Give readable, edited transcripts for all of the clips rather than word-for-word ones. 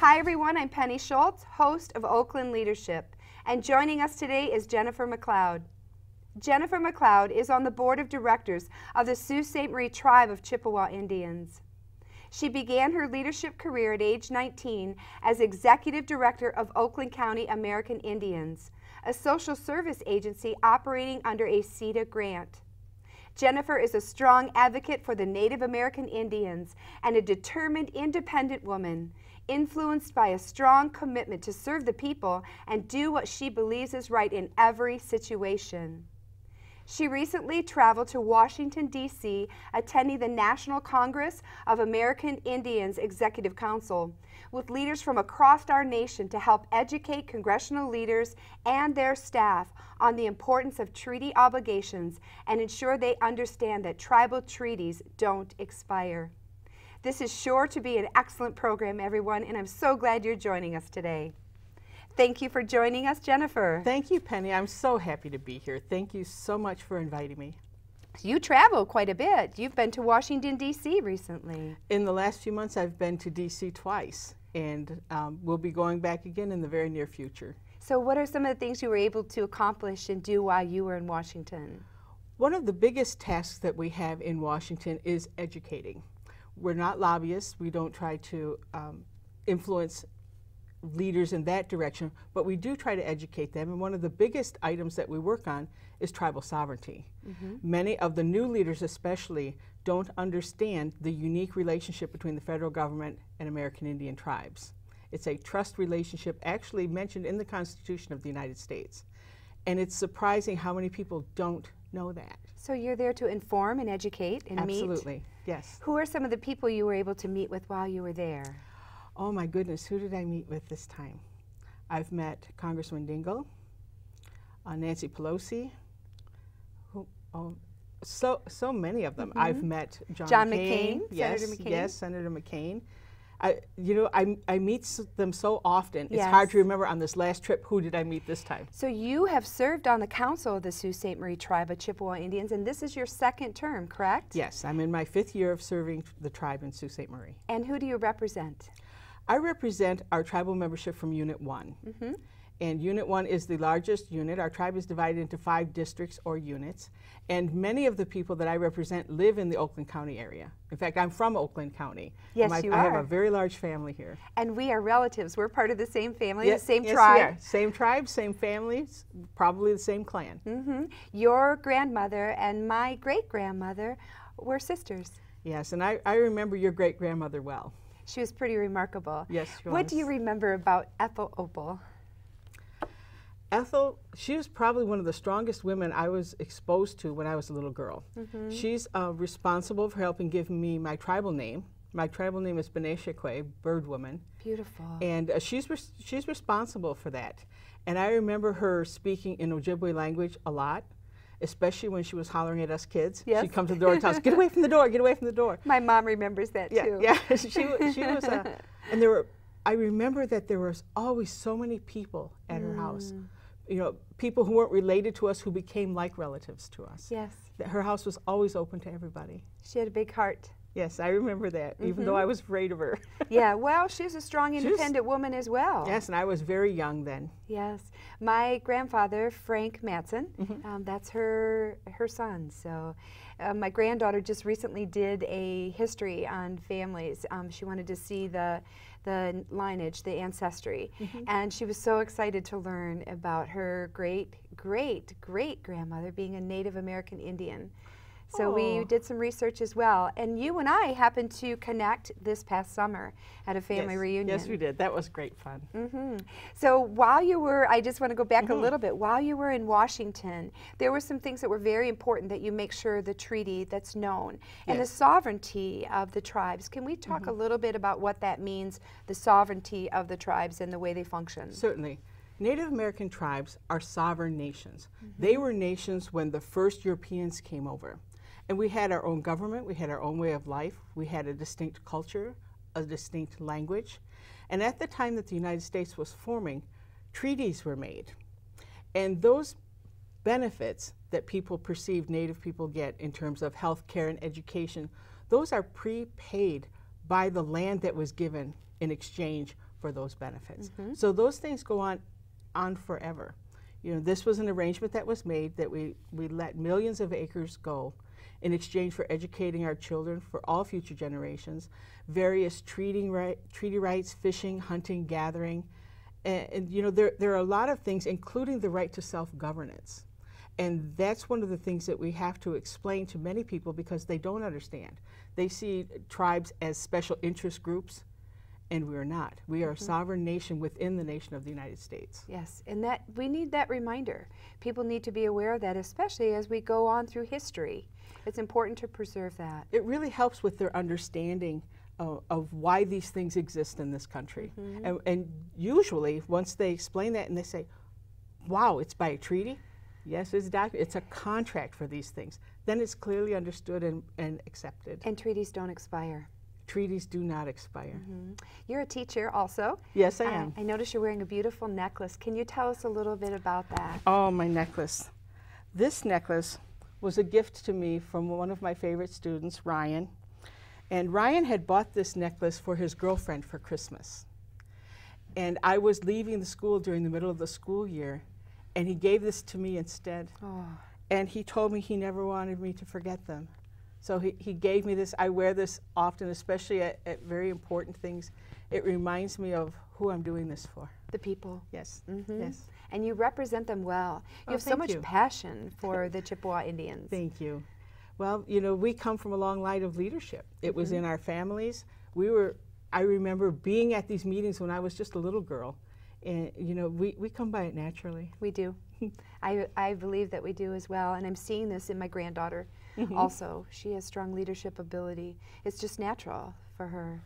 Hi everyone, I'm Penny Shults, host of Oakland Leadership, and joining us today is Jennifer McLeod. Jennifer McLeod is on the board of directors of the Sault Ste. Marie Tribe of Chippewa Indians. She began her leadership career at age 19 as executive director of Oakland County American Indians, a social service agency operating under a CETA grant. Jennifer is a strong advocate for the Native American Indians and a determined, independent woman, influenced by a strong commitment to serve the people and do what she believes is right in every situation. She recently traveled to Washington, D.C., attending the National Congress of American Indians Executive Council, with leaders from across our nation to help educate congressional leaders and their staff on the importance of treaty obligations and ensure they understand that tribal treaties don't expire. This is sure to be an excellent program, everyone, and I'm so glad you're joining us today. Thank you for joining us, Jennifer. Thank you, Penny. I'm so happy to be here. Thank you so much for inviting me. You travel quite a bit. You've been to Washington, D.C. recently. In the last few months, I've been to D.C. twice, and we'll be going back again in the very near future. So what are some of the things you were able to accomplish and do while you were in Washington? One of the biggest tasks that we have in Washington is educating. We're not lobbyists. We don't try to influence leaders in that direction, but we do try to educate them, and one of the biggest items that we work on is tribal sovereignty. Many of the new leaders especially don't understand the unique relationship between the federal government and American Indian tribes. It's a trust relationship actually mentioned in the Constitution of the United States, and it's surprising how many people don't know that. So you're there to inform and educate and meet? Absolutely, yes. Who are some of the people you were able to meet with while you were there? Oh my goodness, who did I meet with this time? I've met Congressman Dingell, Nancy Pelosi, so many of them. I've met John McCain. Yes, Senator McCain. Yes, Senator McCain. I meet them so often, Yes. It's hard to remember on this last trip, who did I meet this time? So you have served on the council of the Sault Ste. Marie Tribe of Chippewa Indians, and this is your second term, correct? Yes, I'm in my 5th year of serving the tribe in Sault Ste. Marie. And who do you represent? I represent our tribal membership from Unit 1. And Unit 1 is the largest unit. Our tribe is divided into 5 districts or units. And many of the people that I represent live in the Oakland County area. In fact, I'm from Oakland County. Yes, you are. I have a very large family here. And we are relatives. We're part of the same family, Yes, the same yes, tribe. we are. Same tribe, same families, probably the same clan. Your grandmother and my great-grandmother were sisters. Yes, and I remember your great-grandmother well. She was pretty remarkable. Yes, she What was. do you remember about Ethel Opal? Ethel, she was probably one of the strongest women I was exposed to when I was a little girl. She's responsible for helping give me my tribal name. My tribal name is Beneshekwe, Bird Woman. Beautiful. And she's responsible for that. And I remember her speaking in Ojibwe language a lot, especially when she was hollering at us kids. Yes. She'd come to the door and tell us, get away from the door, get away from the door. My mom remembers that too. Yeah, she was and I remember that there was always so many people at her house. You know, people who weren't related to us who became like relatives to us. Yes. Her house was always open to everybody. She had a big heart. Yes, I remember that, even though I was afraid of her. Yeah, well, she's a strong, independent woman as well. Yes, and I was very young then. Yes. My grandfather, Frank Matson, that's her son. So my granddaughter just recently did a history on families. She wanted to see the lineage, the ancestry, and she was so excited to learn about her great-great-great-grandmother being a Native American Indian. So we did some research as well, and you and I happened to connect this past summer at a family reunion. Yes, we did. That was great fun. So while you were, I just want to go back a little bit, while you were in Washington, there were some things that were very important that you make sure the treaty that's known, and the sovereignty of the tribes. Can we talk a little bit about what that means, the sovereignty of the tribes and the way they function? Certainly. Native American tribes are sovereign nations. They were nations when the first Europeans came over. And we had our own government, we had our own way of life, we had a distinct culture, a distinct language. And at the time that the United States was forming, treaties were made. And those benefits that people perceive Native people get in terms of health care and education, those are prepaid by the land that was given in exchange for those benefits. So those things go on forever. You know, this was an arrangement that was made that we let millions of acres go in exchange for educating our children for all future generations, various treaty rights, fishing, hunting, gathering, and you know, there are a lot of things, including the right to self-governance. And that's one of the things that we have to explain to many people because they don't understand. They see tribes as special interest groups, and we are not. We are a sovereign nation within the nation of the United States. Yes, and that we need that reminder. People need to be aware of that, especially as we go on through history. It's important to preserve that. It really helps with their understanding of why these things exist in this country. And usually, once they explain that and they say, wow, it's by a treaty? Yes, it's a contract for these things. Then it's clearly understood and accepted. And treaties don't expire. Treaties do not expire. You're a teacher also. Yes, I am. I notice you're wearing a beautiful necklace. Can you tell us a little bit about that? Oh, my necklace. This necklace was a gift to me from one of my favorite students, Ryan. And Ryan had bought this necklace for his girlfriend for Christmas. And I was leaving the school during the middle of the school year, and he gave this to me instead. Oh. And he told me he never wanted me to forget them. So he gave me this. I wear this often, especially at very important things. It reminds me of who I'm doing this for. The people. Yes, Mm-hmm. yes. And you represent them well. You have so much passion for the Chippewa Indians. Thank you. Well, you know, we come from a long line of leadership. It was in our families. I remember being at these meetings when I was just a little girl. And, you know, we come by it naturally. We do. I believe that we do as well. And I'm seeing this in my granddaughter also. She has strong leadership ability. It's just natural for her.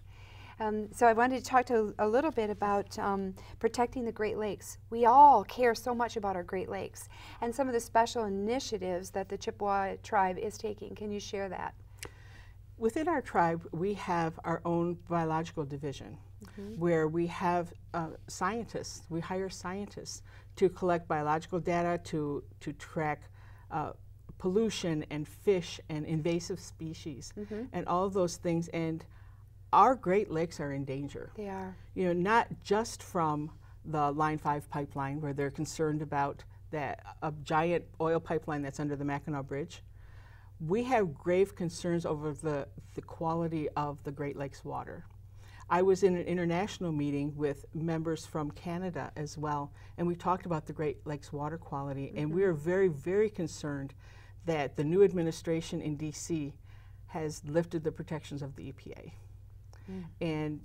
So I wanted to talk a little bit about protecting the Great Lakes. We all care so much about our Great Lakes and some of the special initiatives that the Chippewa tribe is taking. Can you share that? Within our tribe, we have our own biological division where we have scientists. We hire scientists to collect biological data, to track pollution and fish and invasive species and all of those things. And our Great Lakes are in danger. They are. You know, not just from the Line 5 pipeline where they're concerned about a giant oil pipeline that's under the Mackinac Bridge. We have grave concerns over the quality of the Great Lakes water. I was in an international meeting with members from Canada as well, and we talked about the Great Lakes water quality, and we are very, very concerned that the new administration in D.C. has lifted the protections of the EPA. And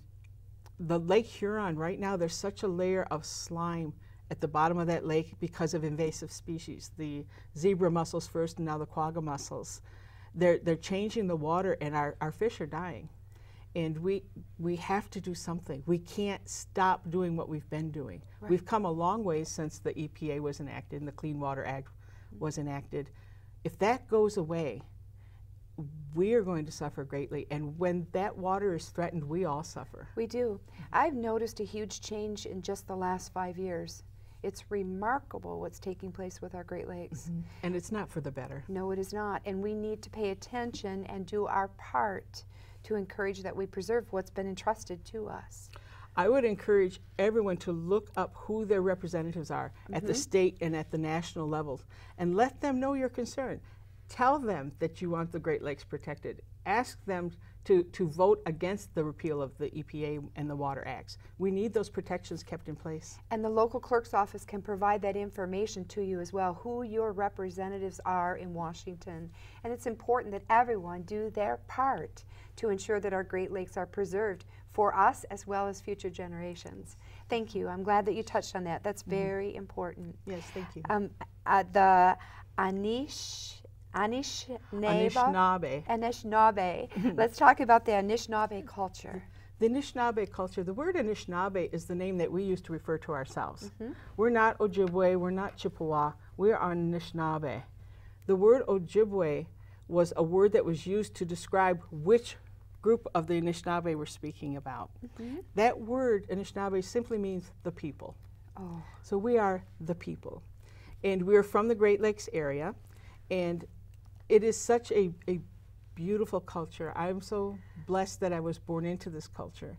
the Lake Huron, right now, there's such a layer of slime at the bottom of that lake because of invasive species. The zebra mussels first and now the quagga mussels. They're changing the water and our fish are dying. And we have to do something. We can't stop doing what we've been doing. Right. We've come a long way since the EPA was enacted and the Clean Water Act was enacted. If that goes away, we are going to suffer greatly, and when that water is threatened, we all suffer. We do. I've noticed a huge change in just the last 5 years. It's remarkable what's taking place with our Great Lakes. And it's not for the better. No, it is not, and we need to pay attention and do our part to encourage that we preserve what's been entrusted to us. I would encourage everyone to look up who their representatives are at the state and at the national levels, and let them know your concern. Tell them that you want the Great Lakes protected. Ask them to vote against the repeal of the EPA and the Water Acts. We need those protections kept in place. And the local clerk's office can provide that information to you as well, who your representatives are in Washington. And it's important that everyone do their part to ensure that our Great Lakes are preserved for us as well as future generations. Thank you. I'm glad that you touched on that. That's very important. Yes, thank you. The Anishinaabe. Let's talk about the Anishinaabe culture. The Anishinaabe culture, the word Anishinaabe is the name that we use to refer to ourselves. We're not Ojibwe, we're not Chippewa, we're Anishinaabe. The word Ojibwe was a word that was used to describe which group of the Anishinaabe we're speaking about. That word Anishinaabe simply means the people. Oh. So we are the people. And we're from the Great Lakes area, and it is such a beautiful culture. I'm so blessed that I was born into this culture.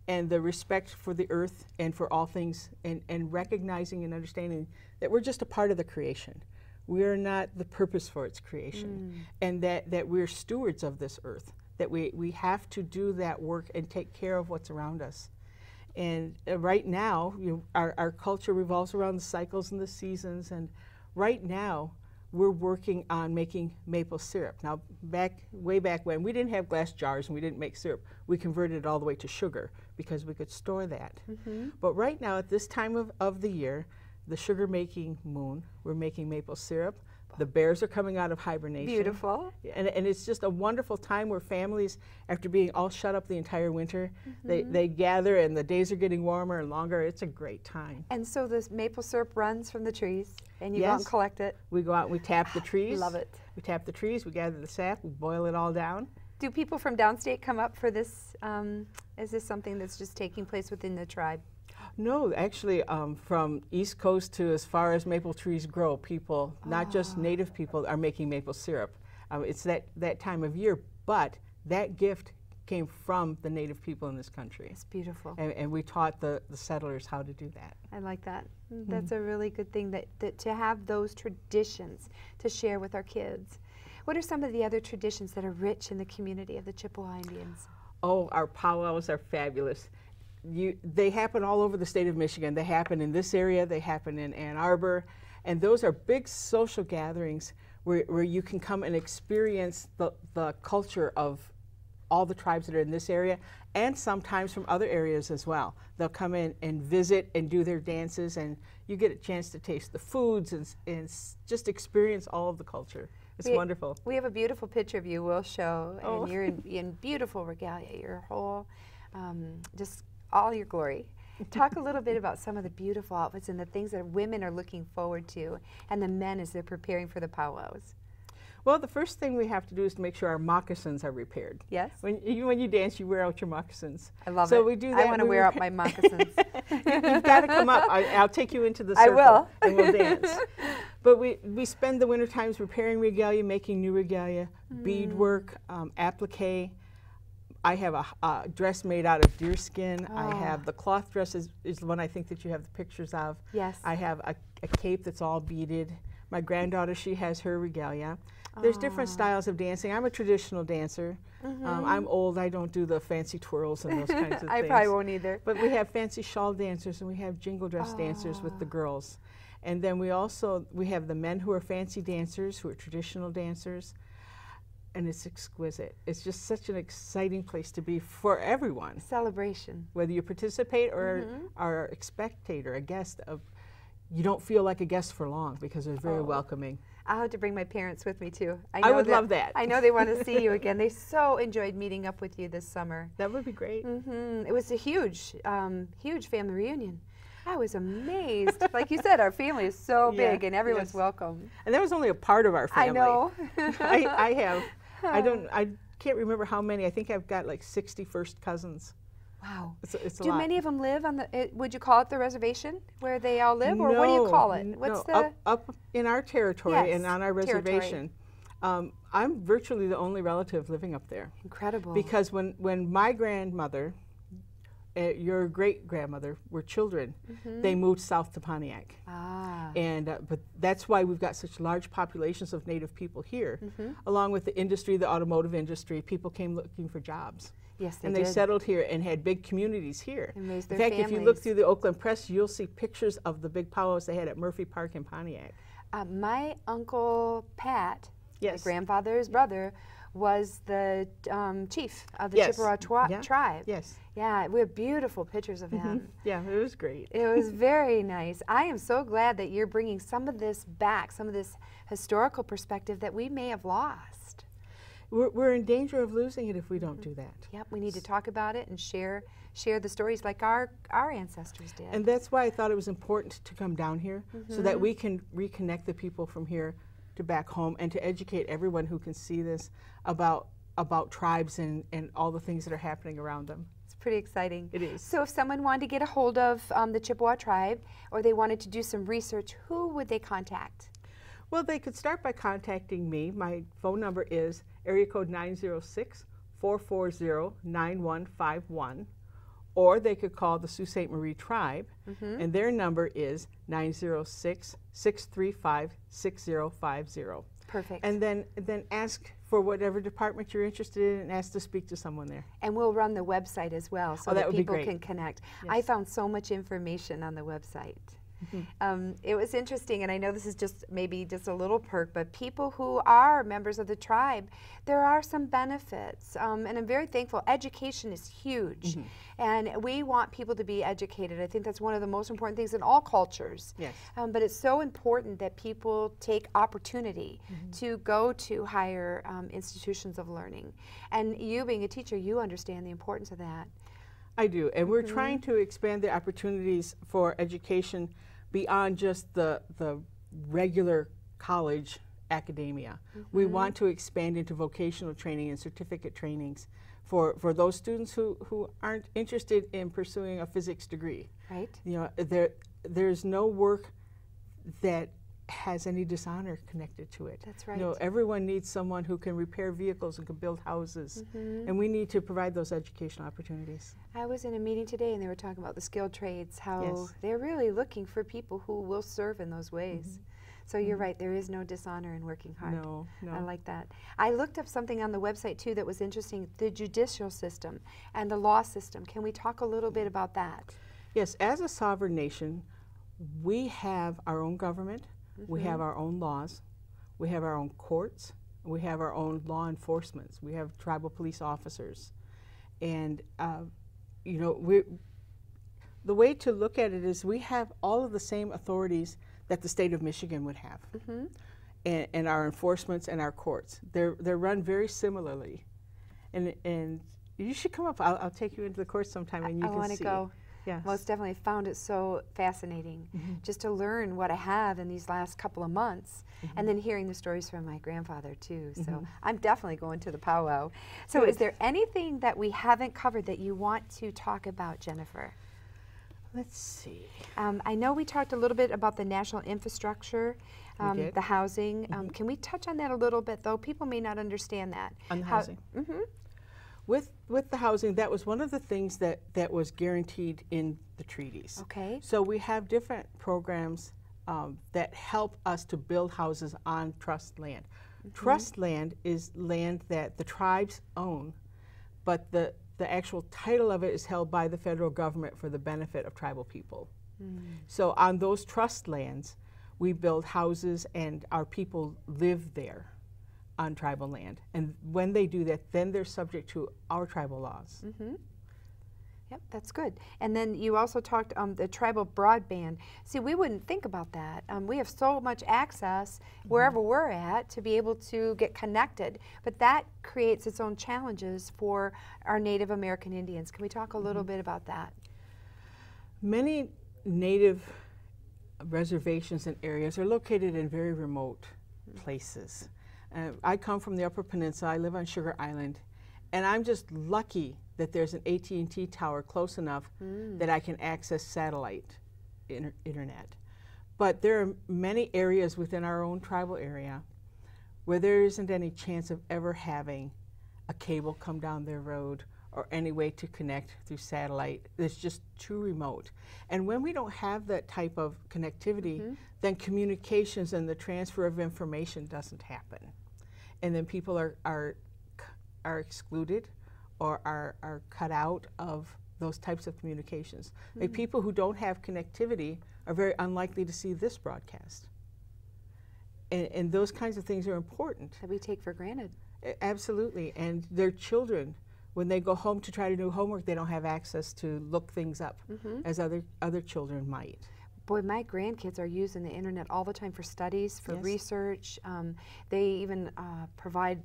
and the respect for the earth and for all things, and recognizing and understanding that we're just a part of the creation. We're not the purpose for its creation, and that we're stewards of this earth, that we have to do that work and take care of what's around us. And right now, our culture revolves around the cycles and the seasons, and right now we're working on making maple syrup. Now, way back when, we didn't have glass jars and we didn't make syrup. We converted it all the way to sugar because we could store that. But right now, at this time of the year, the sugar-making moon, we're making maple syrup. The bears are coming out of hibernation. Beautiful. And it's just a wonderful time where families, after being all shut up the entire winter, they gather, and the days are getting warmer and longer. It's a great time. And so this maple syrup runs from the trees, and you go out and collect it? We go out and we tap the trees. Love it. We tap the trees, we gather the sap, we boil it all down. Do people from downstate come up for this? Is this something that's just taking place within the tribe? No, actually, from East Coast to as far as maple trees grow, people, not just native people, are making maple syrup. It's that time of year, but that gift came from the native people in this country. It's beautiful. And we taught the settlers how to do that. I like that. That's a really good thing, that to have those traditions to share with our kids. What are some of the other traditions that are rich in the community of the Chippewa Indians? Oh, our powwows are fabulous. They happen all over the state of Michigan. They happen in this area, they happen in Ann Arbor, and those are big social gatherings where you can come and experience the culture of all the tribes that are in this area, and sometimes from other areas as well. They'll come in and visit and do their dances, and you get a chance to taste the foods and just experience all of the culture. It's wonderful. We have a beautiful picture of you we'll show, and you're in beautiful regalia, your whole, just all your glory. Talk a little bit about some of the beautiful outfits and the things that women are looking forward to, and the men as they're preparing for the powwows. Well, the first thing we have to do is to make sure our moccasins are repaired. Yes. When you dance, you wear out your moccasins. I love it. So we do that. I want to wear out my moccasins. You've got to come up. I'll take you into the circle. I will. And we'll dance. But we spend the winter times repairing regalia, making new regalia, beadwork, applique. I have a dress made out of deerskin. Oh. I have the cloth dress is the one I think that you have the pictures of. Yes. I have a cape that's all beaded. My granddaughter, she has her regalia. There's different styles of dancing. I'm a traditional dancer. I'm old. I don't do the fancy twirls and those kinds of things. I probably won't either. But we have fancy shawl dancers, and we have jingle dress dancers with the girls. And then we have the men who are fancy dancers, who are traditional dancers. And it's exquisite. It's just such an exciting place to be for everyone. Celebration. Whether you participate or are a spectator, a guest, you don't feel like a guest for long because they're very welcoming. I'll have to bring my parents with me too. I would love that. I know they want to see you again. They so enjoyed meeting up with you this summer. That would be great. It was a huge, huge family reunion. I was amazed. Like you said, our family is so big and everyone's welcome. And that was only a part of our family. I know. I can't remember how many. I think I've got like 60 first cousins. Wow. It's a lot. Do many of them live on the, would you call it the reservation where they all live? Or what do you call it? What's up in our territory and on our reservation. I'm virtually the only relative living up there. Incredible. Because when my grandmother, your great-grandmother were children, they moved south to Pontiac. And but that's why we've got such large populations of native people here. Along with the industry, the automotive industry, people came looking for jobs. Yes, they did. And they settled here and had big communities here. And raised their families. In fact, if you look through the Oakland Press, you'll see pictures of the big powwows they had at Murphy Park in Pontiac. My Uncle Pat, my grandfather's brother, was the chief of the Chippewa tribe. Yes. Yeah, we have beautiful pictures of him. Yeah, it was great. It was very nice. I am so glad that you're bringing some of this back, some of this historical perspective that we may have lost. We're in danger of losing it if we don't do that. Yep, we need to talk about it and share the stories like our ancestors did. And that's why I thought it was important to come down here so that we can reconnect the people from here to back home and to educate everyone who can see this about tribes and all the things that are happening around them. It's pretty exciting. It is. So if someone wanted to get a hold of the Chippewa tribe, or they wanted to do some research, who would they contact? Well, they could start by contacting me. My phone number is area code 906-440-9151. or they could call the Sault Ste. Marie Tribe, and their number is 906-635-6050. Perfect. And then ask for whatever department you're interested in and ask to speak to someone there. And we'll run the website as well so that people can connect. Yes. I found so much information on the website. It was interesting, and I know this is just maybe just a little perk, but people who are members of the tribe, there are some benefits, and I'm very thankful. Education is huge, and we want people to be educated. I think that's one of the most important things in all cultures. Yes. But it's so important that people take opportunity to go to higher institutions of learning. And you being a teacher, you understand the importance of that. I do, and we're trying to expand the opportunities for education beyond just the regular college academia. We want to expand into vocational training and certificate trainings for those students who aren't interested in pursuing a physics degree. Right. You know, there's no work that has any dishonor connected to it. That's right. You know, everyone needs someone who can repair vehicles and can build houses, and we need to provide those educational opportunities. I was in a meeting today and they were talking about the skilled trades, how they're really looking for people who will serve in those ways. So you're right, there is no dishonor in working hard. No, no. I like that. I looked up something on the website too that was interesting, the judicial system and the law system. Can we talk a little bit about that? Yes, as a sovereign nation, we have our own government, we have our own laws, we have our own courts, we have our own law enforcement, we have tribal police officers. And you know, the way to look at it is we have all of the same authorities that the state of Michigan would have, and our enforcements and our courts. They're run very similarly, and you should come up. I'll take you into the course sometime, and you can see. I want to go. Yes. Most definitely found it so fascinating just to learn what I have in these last couple of months, and then hearing the stories from my grandfather too. So I'm definitely going to the powwow. So is there anything that we haven't covered that you want to talk about, Jennifer? Let's see. I know we talked a little bit about the national infrastructure, the housing. Can we touch on that a little bit, though? People may not understand that. On the housing. With the housing, that was one of the things that was guaranteed in the treaties. Okay. So we have different programs that help us to build houses on trust land. Trust land is land that the tribes own, but the actual title of it is held by the federal government for the benefit of tribal people. So on those trust lands, we build houses and our people live there on tribal land. And when they do that, then they're subject to our tribal laws. Yep, that's good. And then you also talked the tribal broadband. See, we wouldn't think about that. We have so much access wherever we're at to be able to get connected, but that creates its own challenges for our Native American Indians. Can we talk a little bit about that? Many Native reservations and areas are located in very remote places. I come from the Upper Peninsula. I live on Sugar Island, and I'm just lucky that there's an AT&T tower close enough that I can access satellite internet. But there are many areas within our own tribal area where there isn't any chance of ever having a cable come down their road or any way to connect through satellite. It's just too remote. And when we don't have that type of connectivity, then communications and the transfer of information doesn't happen. And then people are excluded or are cut out of those types of communications. Like people who don't have connectivity are very unlikely to see this broadcast. And those kinds of things are important. That we take for granted. Absolutely. And their children, when they go home to try to do homework, they don't have access to look things up as other children might. Boy, my grandkids are using the internet all the time for studies, for research. They even provide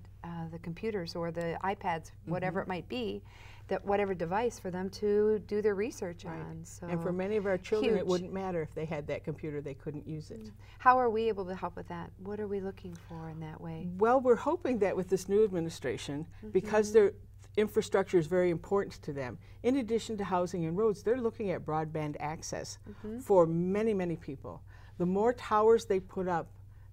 the computers or the iPads, whatever it might be, that whatever device for them to do their research on. So and for many of our children, it wouldn't matter if they had that computer, they couldn't use it. How are we able to help with that? What are we looking for in that way? Well, we're hoping that with this new administration, because their infrastructure is very important to them, in addition to housing and roads, they're looking at broadband access for many, many people. The more towers they put up,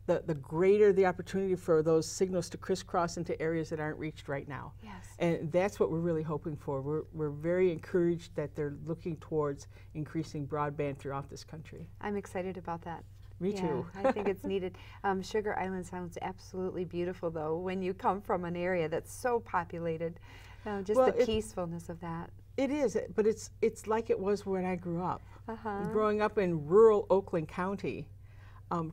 the greater the opportunity for those signals to crisscross into areas that aren't reached right now. Yes. And that's what we're really hoping for. We're very encouraged that they're looking towards increasing broadband throughout this country. I'm excited about that. Me too. I think it's needed. Sugar Island sounds absolutely beautiful, though, when you come from an area that's so populated. Just the peacefulness of that. It is, but it's like it was when I grew up. Uh-huh. Growing up in rural Oakland County,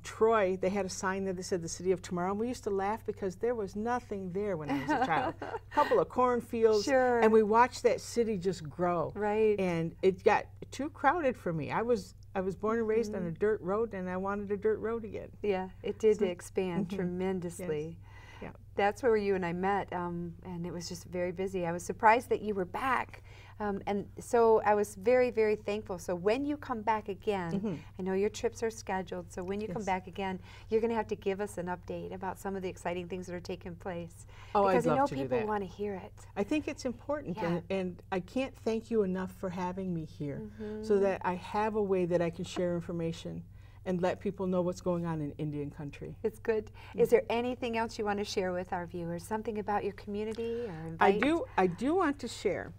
Troy, they had a sign there that said the city of tomorrow, and we used to laugh because there was nothing there when I was a child. A couple of cornfields, sure. And we watched that city just grow. Right. And it got too crowded for me. I was born and raised on a dirt road, and I wanted a dirt road again. Yeah, it did expand tremendously. Yes. Yeah. That's where you and I met, and it was just very busy. I was surprised that you were back, and so I was very, very thankful. So when you come back again, I know your trips are scheduled, so when you come back again, you're going to have to give us an update about some of the exciting things that are taking place. Oh, because I'd love I know to do people that. want to hear it. I think it's important, Yeah. and I can't thank you enough for having me here so that I have a way that I can share information and let people know what's going on in Indian country. It's good. Is there anything else you want to share with our viewers? Something about your community or invite? I do want to share.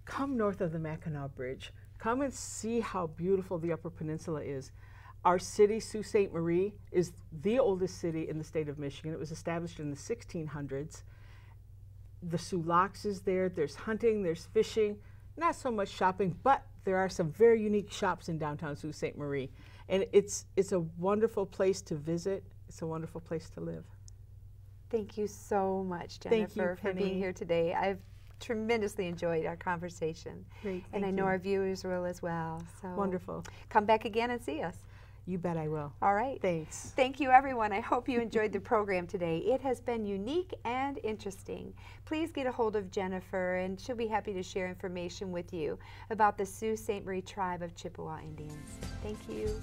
Come north of the Mackinac Bridge. Come and see how beautiful the Upper Peninsula is. Our city, Sault Ste. Marie, is the oldest city in the state of Michigan. It was established in the 1600s. The Sioux Locks is there. There's hunting, there's fishing, not so much shopping, but there are some very unique shops in downtown Sault Ste. Marie. And it's a wonderful place to visit. It's a wonderful place to live. Thank you so much, Jennifer, for being Penny. here today. I've tremendously enjoyed our conversation. Great, and I know our viewers will as well. So wonderful. Come back again and see us. You bet I will. All right. Thanks. Thank you, everyone. I hope you enjoyed the program today. It has been unique and interesting. Please get a hold of Jennifer, and she'll be happy to share information with you about the Sault Ste. Marie Tribe of Chippewa Indians. Thank you.